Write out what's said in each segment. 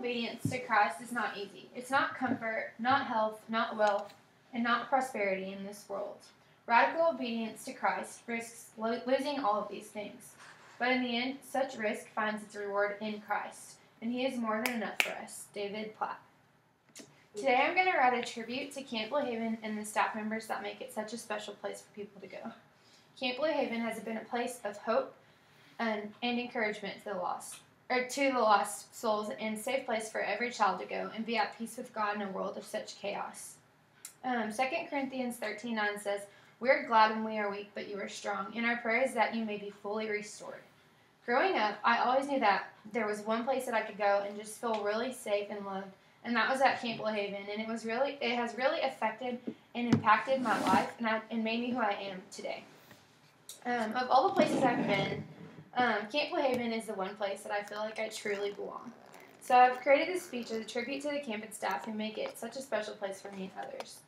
obedience to Christ is not easy. It's not comfort, not health, not wealth, and not prosperity in this world. Radical obedience to Christ risks losing all of these things. But in the end, such risk finds its reward in Christ, and He is more than enough for us. David Platt. Today I'm going to write a tribute to Camp Blue Haven and the staff members that make it such a special place for people to go. Camp Blue Haven has been a place of hope and encouragement to the lost souls, and a safe place for every child to go and be at peace with God in a world of such chaos. 2 Corinthians 13:9 says, "We are glad when we are weak, but you are strong, and our prayer is that you may be fully restored." Growing up, I always knew that there was one place that I could go and just feel really safe and loved, and that was at Camp Blue Haven, and it has really affected and impacted my life and made me who I am today. Of all the places I've been, Camp Blue Haven is the one place that I feel like I truly belong. So I've created this speech as a tribute to the camp and staff who make it such a special place for me and others.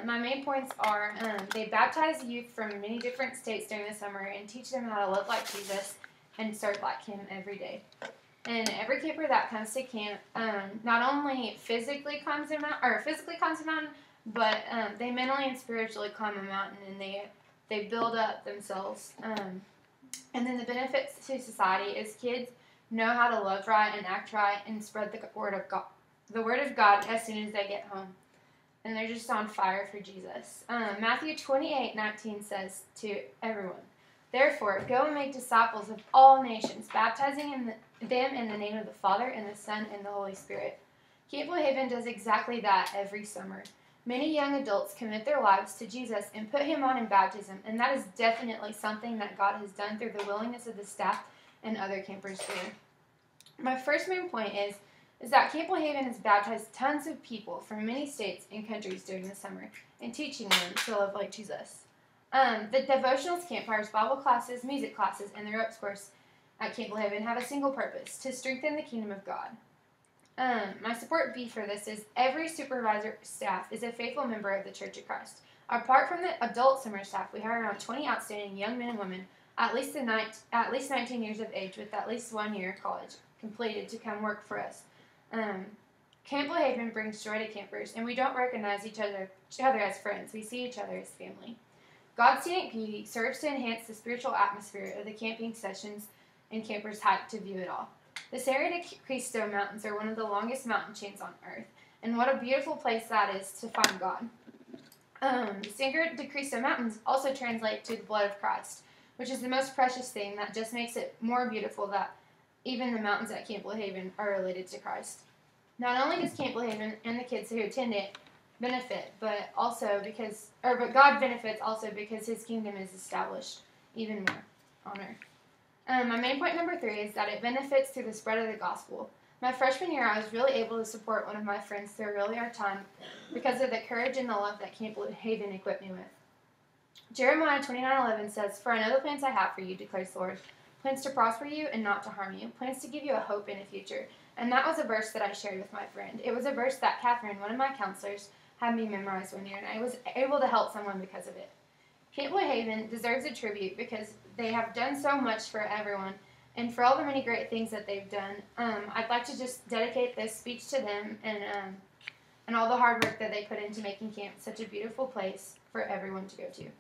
My main points are they baptize youth from many different states during the summer and teach them how to live like Jesus and serve like Him every day. And every camper that comes to camp not only physically climbs a mountain, but they mentally and spiritually climb a mountain, and they build up themselves. And then the benefits to society is kids know how to love right and act right and spread the word of God as soon as they get home. And they're just on fire for Jesus. Matthew 28:19 says to everyone, "Therefore, go and make disciples of all nations, baptizing them in the name of the Father, and the Son, and the Holy Spirit." Camp Blue Haven does exactly that every summer. Many young adults commit their lives to Jesus and put Him on in baptism, and that is definitely something that God has done through the willingness of the staff and other campers there. My first main point is that Camp Blue Haven has baptized tons of people from many states and countries during the summer and teaching them to live like Jesus. The devotionals, campfires, Bible classes, music classes, and the ropes course at Camp Blue Haven have a single purpose: to strengthen the kingdom of God. My support B for this is every supervisor staff is a faithful member of the Church of Christ. Apart from the adult summer staff, we hire around 20 outstanding young men and women at least 19 years of age with at least 1 year of college completed to come work for us. Camp Blue Haven brings joy to campers, and we don't recognize each other as friends. We see each other as family. God's scenic beauty serves to enhance the spiritual atmosphere of the camping sessions, and campers hike to view it all. The Sierra de Cristo Mountains are one of the longest mountain chains on earth, and what a beautiful place that is to find God. The Sierra de Cristo Mountains also translate to the blood of Christ, which is the most precious thing that just makes it more beautiful that even the mountains at Camp Blue Haven are related to Christ. Not only does Camp Blue Haven and the kids who attend it benefit, but God benefits also because His kingdom is established even more on earth. My main point number 3 is that it benefits through the spread of the gospel. My freshman year, I was really able to support one of my friends through a really hard time because of the courage and the love that Camp Blue Haven equipped me with. Jeremiah 29:11 says, "For I know the plans I have for you, declares the Lord, plans to prosper you and not to harm you, plans to give you a hope in a future." And that was a verse that I shared with my friend. It was a verse that Catherine, one of my counselors, had me memorize one year, and I was able to help someone because of it. Camp Blue Haven deserves a tribute because they have done so much for everyone, and for all the many great things that they've done. I'd like to just dedicate this speech to them and all the hard work that they put into making camp such a beautiful place for everyone to go to.